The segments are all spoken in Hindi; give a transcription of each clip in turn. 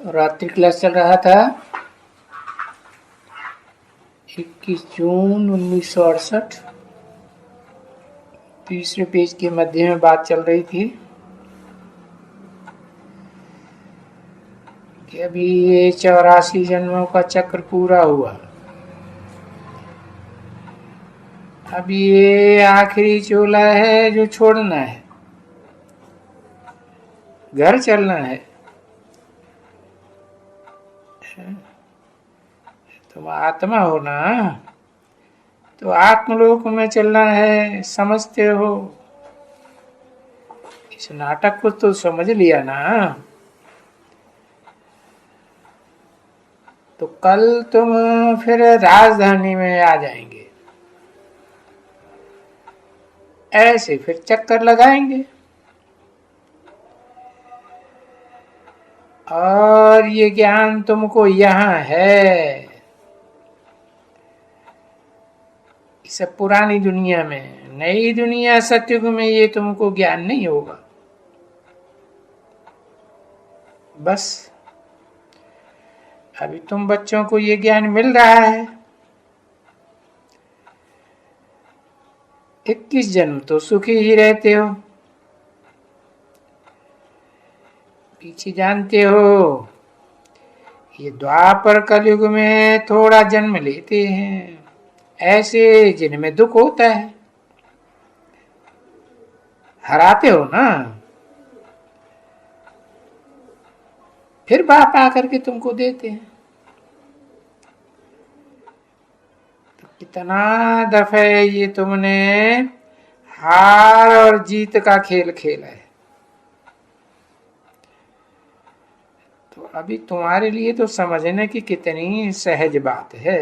रात्रि क्लास चल रहा था। 21 जून 1968। तीसरे पेज के मध्य में बात चल रही थी कि अभी ये 84 जन्मों का चक्र पूरा हुआ। अब ये आखिरी चोला है जो छोड़ना है, घर चलना है। तुम आत्मा हो ना, तो आत्मलोक में चलना है, समझते हो? इस नाटक को तो समझ लिया ना। तो कल तुम फिर राजधानी में आ जाएंगे, ऐसे फिर चक्कर लगाएंगे। और ये ज्ञान तुमको यहाँ है, इस पुरानी दुनिया में। नई दुनिया सतयुग में ये तुमको ज्ञान नहीं होगा। बस अभी तुम बच्चों को ये ज्ञान मिल रहा है। 21 जन्म तो सुखी ही रहते हो। पीछे जानते हो, ये द्वापर कलयुग में थोड़ा जन्म लेते हैं, ऐसे जिनमें दुख होता है। हराते हो ना, फिर बाप आकर के तुमको देते हैं। तो कितना दफे ये तुमने हार और जीत का खेल खेला है। तो अभी तुम्हारे लिए तो समझने की कितनी सहज बात है।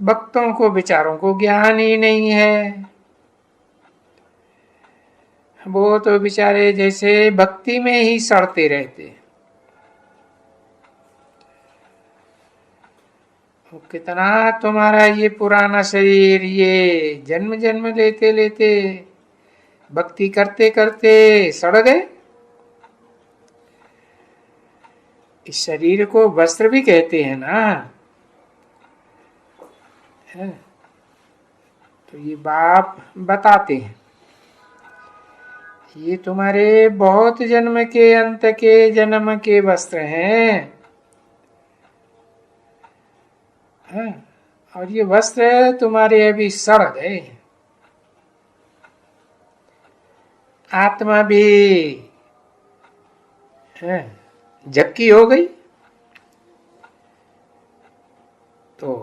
भक्तों को विचारों को ज्ञान ही नहीं है। वो तो बेचारे जैसे भक्ति में ही सड़ते रहते। तो कितना तुम्हारा ये पुराना शरीर, ये जन्म जन्म लेते लेते, भक्ति करते करते सड़ गए। इस शरीर को वस्त्र भी कहते हैं ना, है? तो ये बाप बताते हैं, ये तुम्हारे बहुत जन्म के अंत के जन्म के वस्त्र हैं। और ये वस्त्र तुम्हारे अभी सड़ गए। आत्मा भी झक्की हो गई। तो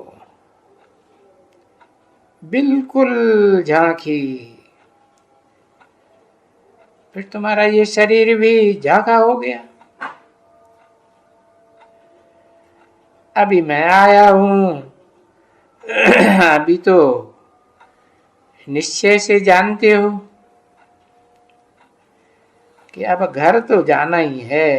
बिल्कुल झांकी। फिर तुम्हारा ये शरीर भी झांका हो गया। अभी मैं आया हूं, अभी तो निश्चय से जानते हो कि अब घर तो जाना ही है।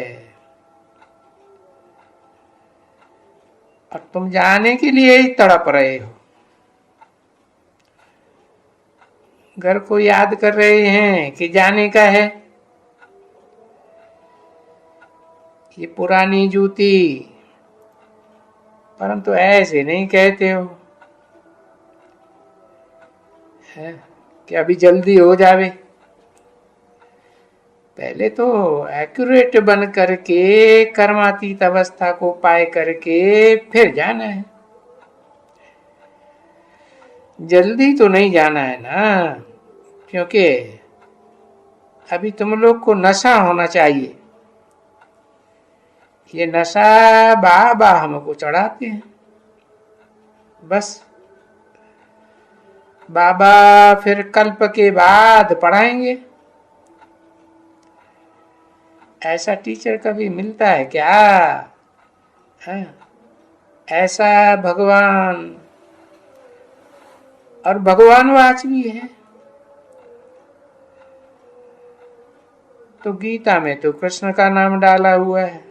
और तुम जाने के लिए ही तड़प रहे हो। घर को याद कर रहे हैं कि जाने का है। ये पुरानी जूती, परंतु ऐसे नहीं कहते हो, है कि अभी जल्दी हो जावे। पहले तो एक्यूरेट बन करके कर्मातीत अवस्था को पाए करके फिर जाना है। जल्दी तो नहीं जाना है ना, क्योंकि अभी तुम लोग को नशा होना चाहिए। ये नशा बाबा हमको चढ़ाते हैं। बस बाबा फिर कल्प के बाद पढ़ाएंगे। ऐसा टीचर कभी मिलता है क्या? है ऐसा भगवान, और भगवानवाच भी है। तो गीता में तो कृष्ण का नाम डाला हुआ है।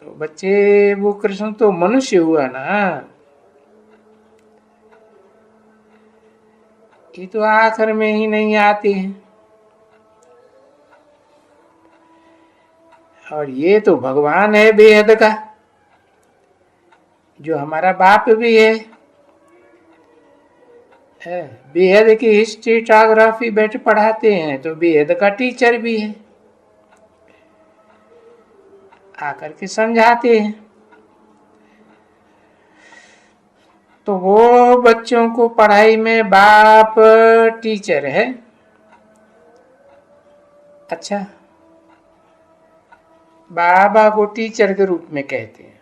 तो बच्चे, वो कृष्ण तो मनुष्य हुआ ना। ये तो आखिर में ही नहीं आते हैं। और ये तो भगवान है बेहद का, जो हमारा बाप भी है। बेहद की हिस्ट्री जोग्राफी बैठ पढ़ाते हैं तो बेहद का टीचर भी है, आकर के समझाते हैं। तो वो बच्चों को पढ़ाई में बाप टीचर है। अच्छा, बाबा को टीचर के रूप में कहते हैं,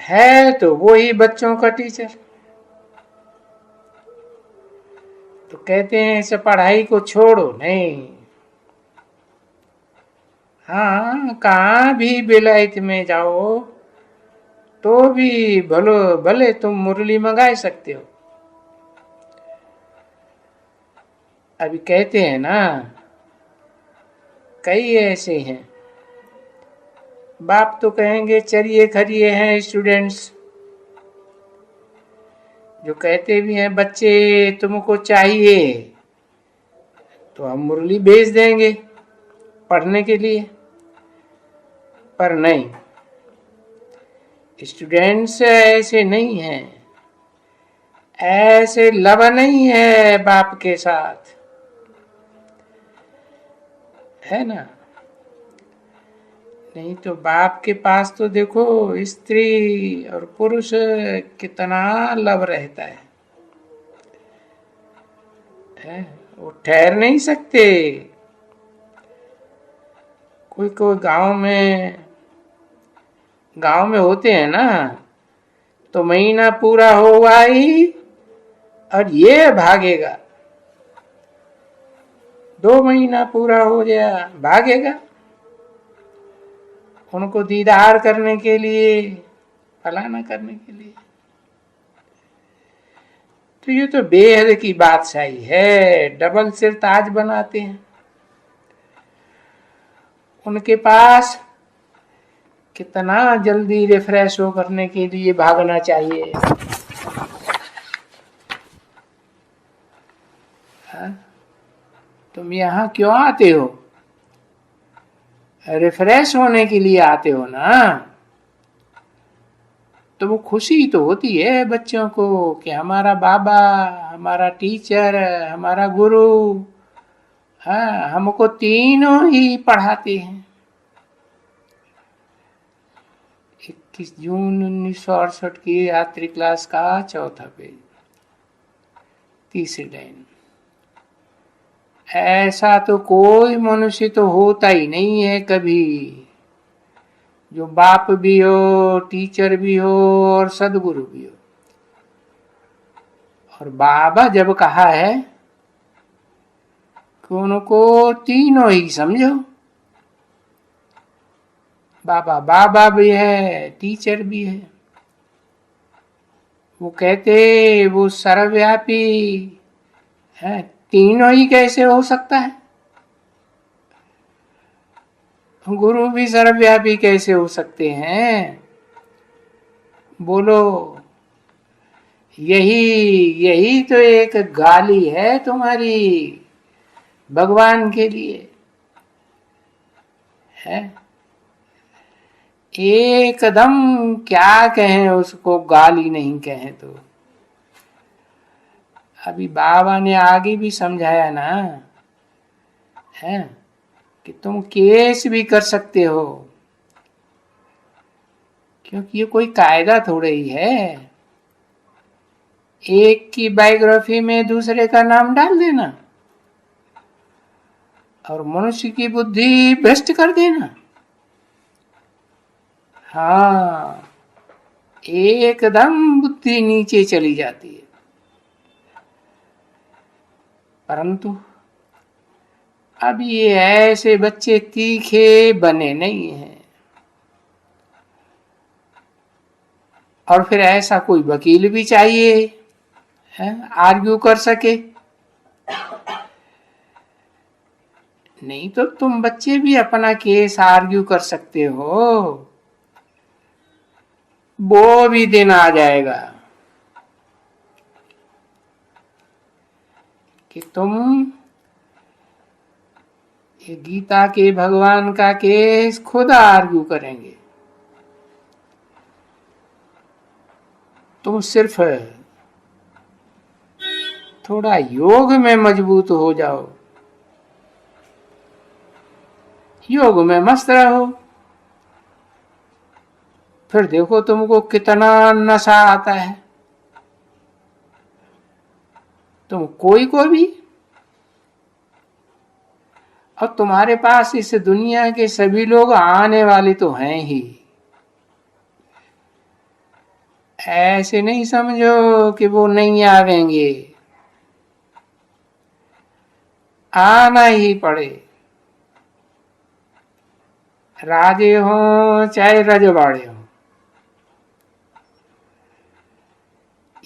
है तो वो ही बच्चों का टीचर। तो कहते हैं इसे पढ़ाई को छोड़ो नहीं। हाँ, कहाँ भी विलायत में जाओ तो भी भले तुम मुरली मंगा सकते हो। अभी कहते हैं ना, कई ऐसे हैं, बाप तो कहेंगे चरिए खरिए हैं स्टूडेंट्स, जो कहते भी हैं बच्चे तुमको चाहिए तो हम मुरली भेज देंगे पढ़ने के लिए। पर नहीं, स्टूडेंट्स ऐसे नहीं हैं, ऐसे लव नहीं है बाप के साथ, है ना। नहीं तो बाप के पास तो देखो स्त्री और पुरुष कितना लव रहता है? वो ठहर नहीं सकते। कोई कोई गांव में होते हैं ना, तो महीना पूरा होगा ही और ये भागेगा, 2 महीना पूरा हो गया भागेगा उनको दीदार करने के लिए, फलाना करने के लिए। तो ये तो बेहद की बादशाही है, डबल सिर ताज बनाते हैं। उनके पास कितना जल्दी रिफ्रेश हो करने के लिए भागना चाहिए। तुम यहाँ क्यों आते हो? रिफ्रेश होने के लिए आते हो ना। तो वो खुशी तो होती है बच्चों को कि हमारा बाबा, हमारा टीचर, हमारा गुरु, हाँ, हमको तीनों ही पढ़ाते हैं। 21 जून 1968 की यात्री क्लास का 4था पेज, 3री लाइन। ऐसा तो कोई मनुष्य तो होता ही नहीं है कभी, जो बाप भी हो, टीचर भी हो और सदगुरु भी हो। और बाबा जब कहा है कि उनको तीनों ही समझो, बाबा बाबा भी है, टीचर भी है। वो कहते वो सर्वव्यापी है, तीनों ही कैसे हो सकता है? गुरु भी सर्वव्यापी कैसे हो सकते हैं? बोलो, यही तो एक गाली है तुम्हारी भगवान के लिए, है। एकदम क्या कहें उसको, गाली नहीं कहें तो। अभी बाबा ने आगे भी समझाया ना, है कि तुम केस भी कर सकते हो, क्योंकि ये कोई कायदा थोड़े ही है एक की बायोग्राफी में दूसरे का नाम डाल देना और मनुष्य की बुद्धि भ्रष्ट कर देना। हाँ, एकदम बुद्धि नीचे चली जाती है। परंतु अब ये ऐसे बच्चे तीखे बने नहीं हैं। और फिर ऐसा कोई वकील भी चाहिए, है, आर्ग्यू कर सके। नहीं तो तुम बच्चे भी अपना केस आर्ग्यू कर सकते हो, वो भी दिन आ जाएगा। कि तुम ये गीता के भगवान का केस खुद आर्ग्यू करेंगे। तुम सिर्फ थोड़ा योग में मजबूत हो जाओ, योग में मस्त रहो, फिर देखो तुमको कितना नशा आता है। तुम कोई को भी, और तुम्हारे पास इस दुनिया के सभी लोग आने वाले तो हैं ही। ऐसे नहीं समझो कि वो नहीं आवेंगे, आना ही पड़े। राजे हो चाहे रजवाड़े हो,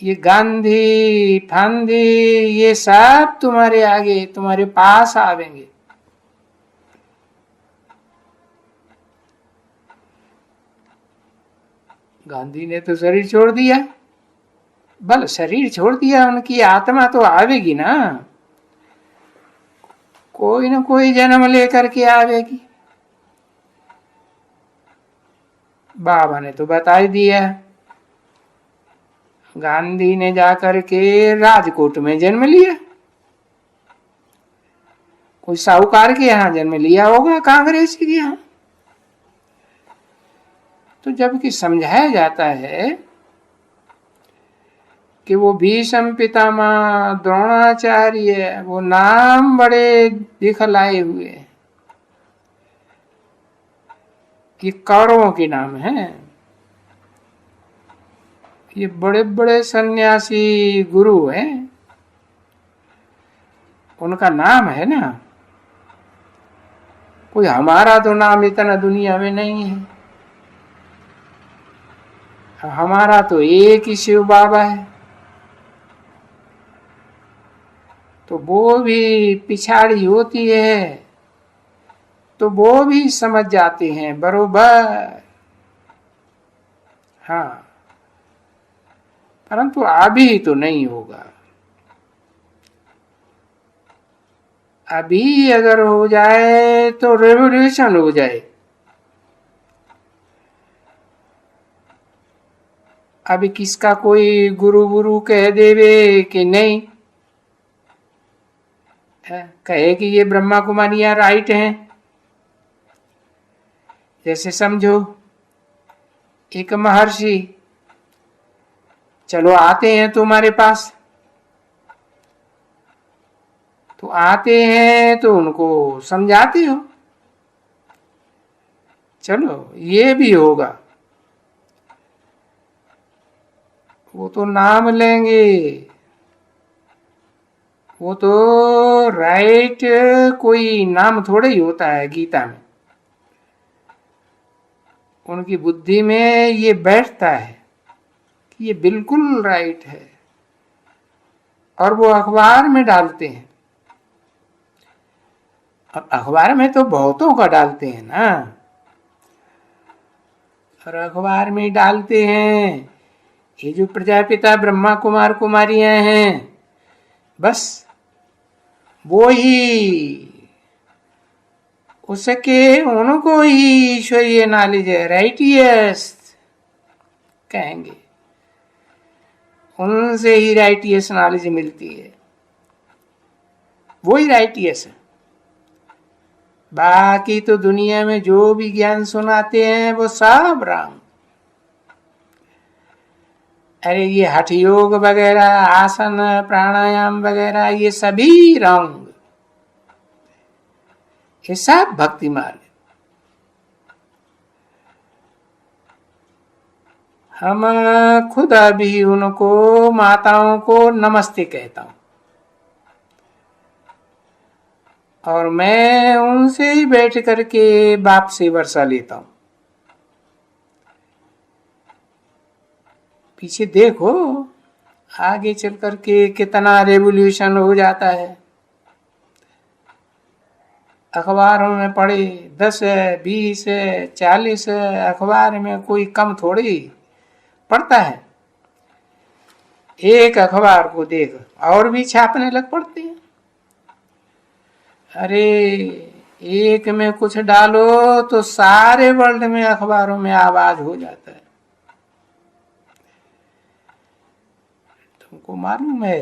ये गांधी फांदी ये सब तुम्हारे आगे तुम्हारे पास आवेंगे। गांधी ने तो शरीर छोड़ दिया, बल शरीर छोड़ दिया, उनकी आत्मा तो आवेगी ना, कोई न कोई जन्म लेकर के आवेगी। बाबा ने तो बता ही दिया, गांधी ने जाकर के राजकोट में जन्म लिया, कोई साहूकार के यहाँ जन्म लिया होगा, कांग्रेस के यहाँ। तो जबकि समझाया जाता है कि वो भीष्म पितामह द्रोणाचार्य वो नाम बड़े दिखलाए हुए, ये कौरवों के नाम हैं, ये बड़े बड़े सन्यासी गुरु हैं, उनका नाम है ना। कोई हमारा तो नाम इतना दुनिया में नहीं है, हमारा तो एक ही शिव बाबा है। तो वो भी पिछाड़ी होती है तो वो भी समझ जाते हैं बरोबर, हाँ, परंतु अभी तो नहीं होगा। अभी अगर हो जाए तो रेवोल्यूशन हो जाए। अभी किसका कोई गुरु गुरु कह देवे कि नहीं, कहे कि ये ब्रह्मा कुमारियां राइट हैं। जैसे समझो एक महर्षि चलो आते हैं तुम्हारे पास, तो आते हैं तो उनको समझाते हो, चलो ये भी होगा, वो तो नाम लेंगे, वो तो राइट कोई नाम थोड़ा ही होता है गीता में, उनकी बुद्धि में ये बैठता है कि ये बिल्कुल राइट है, और वो अखबार में डालते हैं। और अखबार में तो बहुतों का डालते हैं ना, और अखबार में डालते हैं ये जो प्रजापिता ब्रह्मा कुमार कुमारियां हैं, बस वो ही उसके उनको ही ईश्वरीय नॉलेज है, राइटियस कहेंगे, उनसे ही राइटियस नॉलेज मिलती है, वो ही राइटियस है। बाकी तो दुनिया में जो भी ज्ञान सुनाते हैं वो सब रंग। अरे ये हठ योग वगैरह, आसन प्राणायाम वगैरह, ये सभी रंग, ये सब भक्ति मार्ग। हम खुद अभी उनको माताओं को नमस्ते कहता हूं, और मैं उनसे ही बैठ करके बाप से वर्षा लेता हूं। पीछे देखो आगे चल करके कितना रेवोल्यूशन हो जाता है। अखबारों में पढ़े 10 है, 20 है, 40 है, अखबार में कोई कम थोड़ी पढ़ता है। एक अखबार को देख और भी छापने लग पड़ते हैं। अरे एक में कुछ डालो तो सारे वर्ल्ड में अखबारों में आवाज हो जाता है। तुमको मालूम है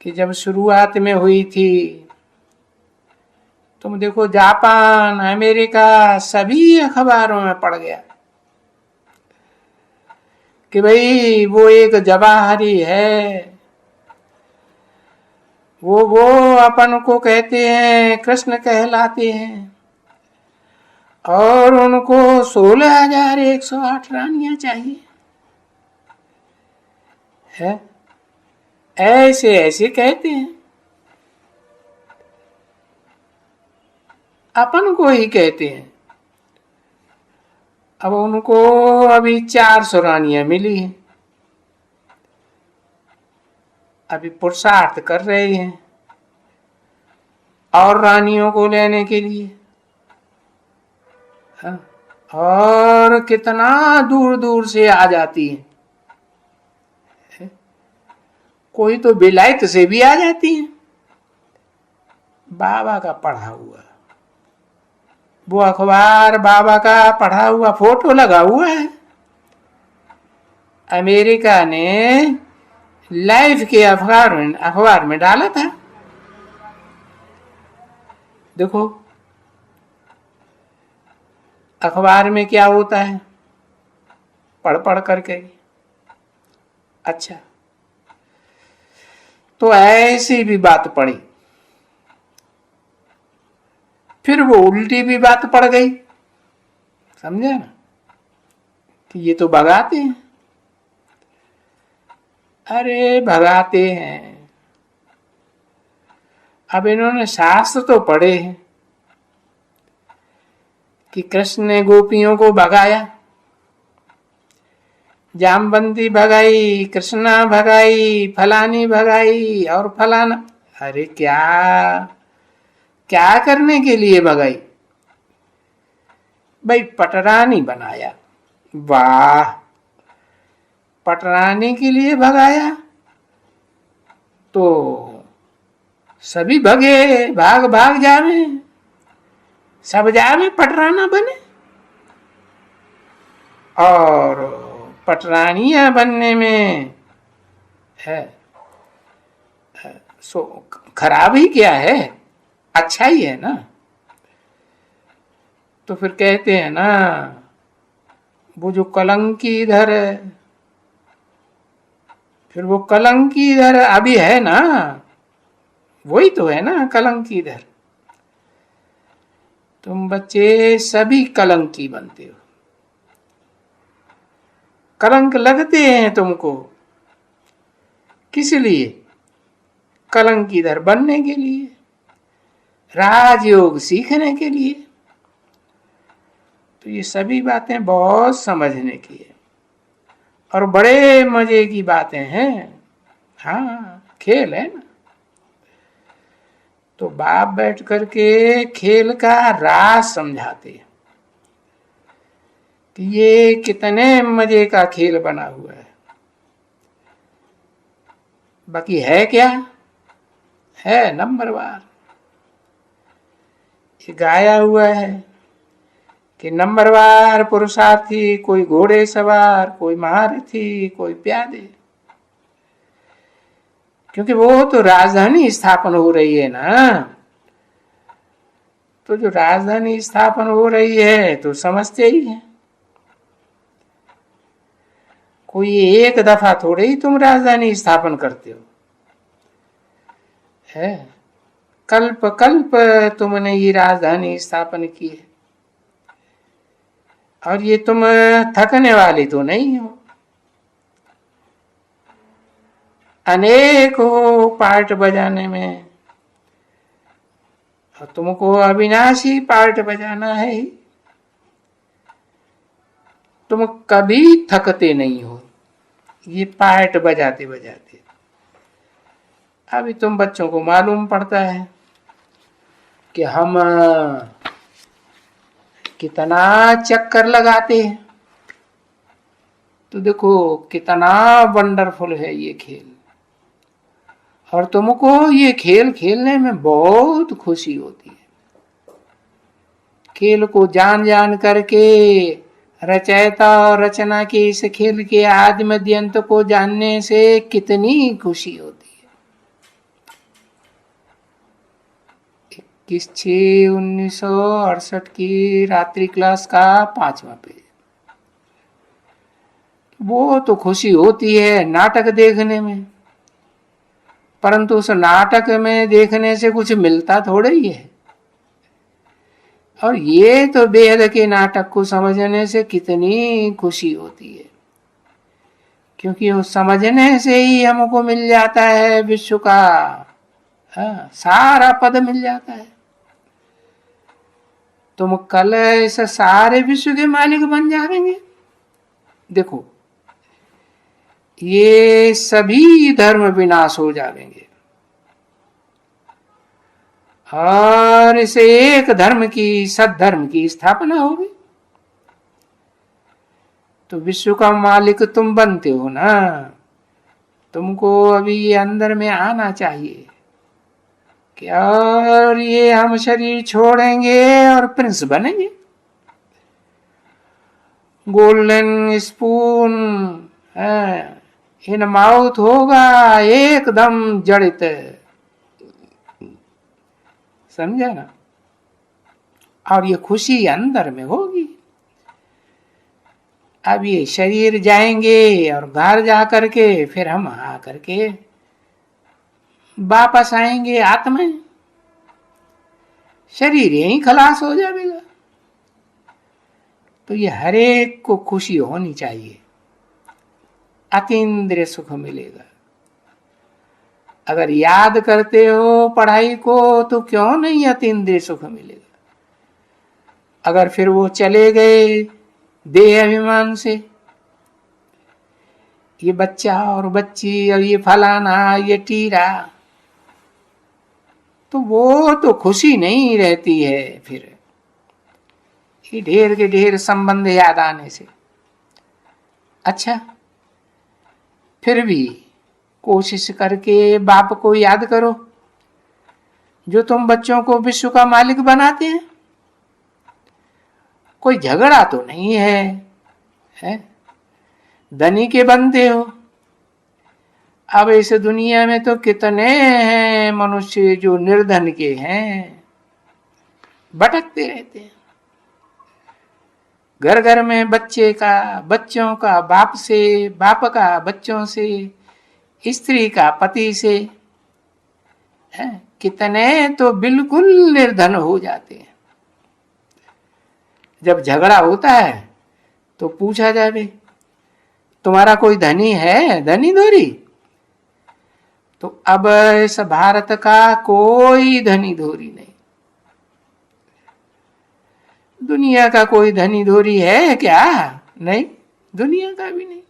कि जब शुरुआत में हुई थी, तुम देखो जापान, अमेरिका, सभी अखबारों में पड़ गया कि भाई वो एक जवाहरी है, वो अपन को कहते हैं कृष्ण कहलाते हैं, और उनको 16,108 रानियां चाहिए है। ऐसे ऐसे कहते हैं, अपन को ही कहते हैं। अब उनको अभी 400 रानियां मिली हैं, अभी पुरुषार्थ कर रहे हैं और रानियों को लेने के लिए। हाँ, और कितना दूर दूर से आ जाती हैं, कोई तो बिलायत से भी आ जाती हैं। बाबा का पढ़ा हुआ वो अखबार, बाबा का पढ़ा हुआ फोटो लगा हुआ है। अमेरिका ने लाइफ के अखबार में डाला था। देखो अखबार में क्या होता है, पढ़ पढ़ करके। अच्छा, तो ऐसी भी बात पड़ी, फिर वो उल्टी भी बात पड़ गई, समझे ना, कि ये तो भगाते हैं। अरे भगाते हैं, अब इन्होंने शास्त्र तो पढ़े हैं कि कृष्ण ने गोपियों को भगाया, जामबंदी भगाई, कृष्णा भगाई, फलानी भगाई और फलाना। अरे क्या क्या करने के लिए भगाई? भाई पटरानी बनाया। वाह, पटरानी के लिए भगाया तो सभी भगे, भाग भाग जावे, सब जावे पटराना बने। और पटरानियां बनने में है सो खराब ही क्या है, अच्छा ही है ना। तो फिर कहते हैं ना, वो जो कलंकी इधर है, फिर वो कलंकी इधर अभी है ना, वही तो है ना कलंकी इधर। तुम बच्चे सभी कलंकी बनते हो, कलंक लगते हैं तुमको, किस लिए? कलंक इधर बनने के लिए, राजयोग सीखने के लिए। तो ये सभी बातें बहुत समझने की है और बड़े मजे की बातें हैं। हाँ, खेल है ना। तो बाप बैठ करके खेल का राज समझाते हैं कि ये कितने मजे का खेल बना हुआ है। बाकी है क्या? है नंबरवार। ये गाया हुआ है कि नंबरवार पुरुषार्थी, कोई घोड़े सवार, कोई महारथी, कोई प्यादे। क्योंकि वो तो राजधानी स्थापन हो रही है ना। तो जो राजधानी स्थापन हो रही है तो समझते ही हैं, कोई एक दफा थोड़े ही तुम राजधानी स्थापन करते हो, है कल्प कल्प तुमने ये राजधानी स्थापन की है। और ये तुम थकने वाले तो नहीं हो, अनेक हो पार्ट बजाने में, और तुमको अविनाशी पार्ट बजाना है ही। तुम कभी थकते नहीं हो ये पार्ट बजाते बजाते। अभी तुम बच्चों को मालूम पड़ता है कि हम कितना चक्कर लगाते हैं। तो देखो कितना वंडरफुल है ये खेल, और तुमको ये खेल खेलने में बहुत खुशी होती है। खेल को जान जान करके, रचयिता और रचना के इस खेल के आदि मध्य अंत को जानने से कितनी खुशी होती है। 21/6/1968 की रात्रि क्लास का 5वां पेज। वो तो खुशी होती है नाटक देखने में, परंतु उस नाटक में देखने से कुछ मिलता थोड़ा ही है। और ये तो बेहद के नाटक को समझने से कितनी खुशी होती है, क्योंकि वो समझने से ही हमको मिल जाता है विश्व का सारा पद मिल जाता है। तुम कल इस सारे विश्व के मालिक बन जाएंगे। देखो, ये सभी धर्म विनाश हो जाएंगे और इस एक धर्म की, सद्धर्म की स्थापना होगी। तो विश्व का मालिक तुम बनते हो ना, तुमको अभी ये अंदर में आना चाहिए कि और ये हम शरीर छोड़ेंगे और प्रिंस बनेंगे। गोल्डन स्पून इन माउथ होगा एकदम जड़ित, समझा ना। और ये खुशी अंदर में होगी। अब ये शरीर जाएंगे और घर जा करके फिर हम आ करके वापस आएंगे आत्मा, शरीर यहीं खलास हो जाएगा। तो ये हर एक को खुशी होनी चाहिए, अतीन्द्रिय सुख मिलेगा। अगर याद करते हो पढ़ाई को तो क्यों नहीं अतीन्द्रिय सुख मिलेगा। अगर फिर वो चले गए देह अभिमान से, ये बच्चा और बच्ची और ये फलाना ये टीरा, तो वो तो खुशी नहीं रहती है। फिर ये ढेर के ढेर संबंध याद आने से। अच्छा, फिर भी कोशिश करके बाप को याद करो जो तुम बच्चों को विश्व का मालिक बनाते हैं। कोई झगड़ा तो नहीं है? धनी के बनते हो। अब इस दुनिया में तो कितने हैं मनुष्य जो निर्धन के हैं, भटकते रहते हैं। घर घर में बच्चे का बच्चों का बाप से, बाप का बच्चों से, स्त्री का पति से, कितने तो बिल्कुल निर्धन हो जाते हैं। जब झगड़ा होता है तो पूछा जाए तुम्हारा कोई धनी है, धनी धोरी? तो अब इस भारत का कोई धनी धोरी नहीं, दुनिया का कोई धनी धोरी है क्या? नहीं, दुनिया का भी नहीं।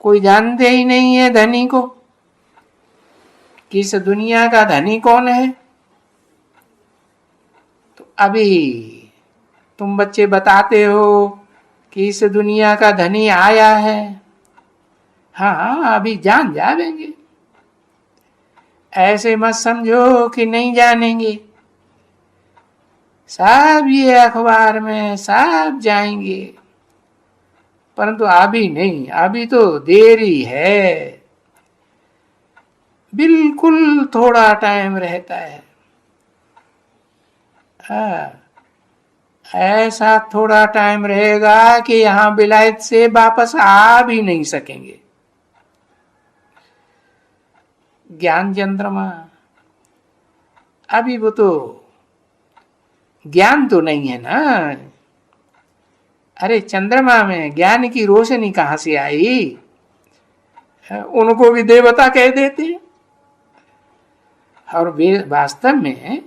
कोई जानते ही नहीं है धनी को कि इस दुनिया का धनी कौन है। तो अभी तुम बच्चे बताते हो कि इस दुनिया का धनी आया है। हाँ, अभी जान जाएंगे, ऐसे मत समझो कि नहीं जानेंगे। सब ये अखबार में सब जाएंगे, परंतु अभी नहीं, अभी तो देरी है। बिल्कुल थोड़ा टाइम रहता है। ऐसा थोड़ा टाइम रहेगा कि यहां विलायत से वापस आ भी नहीं सकेंगे। ज्ञान चंद्रमा, अभी वो तो ज्ञान तो नहीं है ना। अरे चंद्रमा में ज्ञान की रोशनी कहां से आई? उनको भी देवता कह देते हैं। और वास्तव में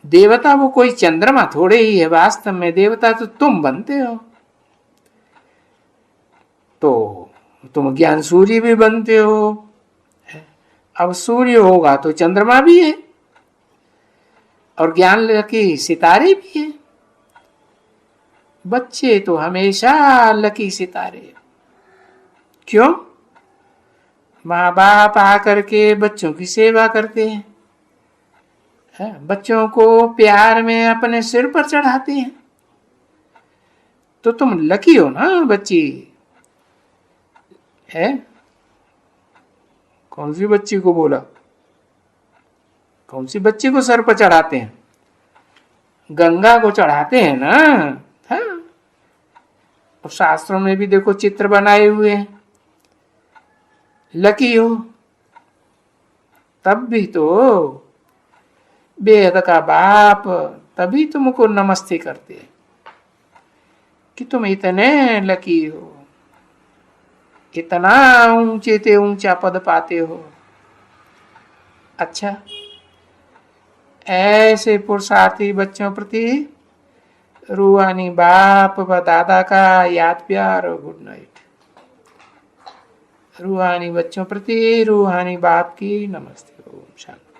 देवता वो कोई चंद्रमा थोड़े ही है, वास्तव में देवता तो तुम बनते हो। तो तुम ज्ञान सूर्य भी बनते हो। अब सूर्य होगा तो चंद्रमा भी है और ज्ञान की सितारे भी है। बच्चे तो हमेशा लकी सितारे। क्यों? माँ बाप आकर के बच्चों की सेवा करते हैं, बच्चों को प्यार में अपने सिर पर चढ़ाते हैं। तो तुम लकी हो ना बच्ची है। कौन सी बच्ची को बोला? कौन सी बच्ची को सर पर चढ़ाते हैं? गंगा को चढ़ाते हैं ना। हाँ, और शास्त्रों में भी देखो चित्र बनाए हुए हैं। लकी हो, तब भी तो वेद का बाप तभी तुमको नमस्ते करते हैं कि तुम इतने लकी हो, इतना ऊंचे ते ऊंचा पद पाते हो। अच्छा, ऐसे पुरुषार्थी बच्चों प्रति रूहानी बाप व दादा का याद प्यार और गुड नाइट। रूहानी बच्चों प्रति रूहानी बाप की नमस्ते। ओम शांति।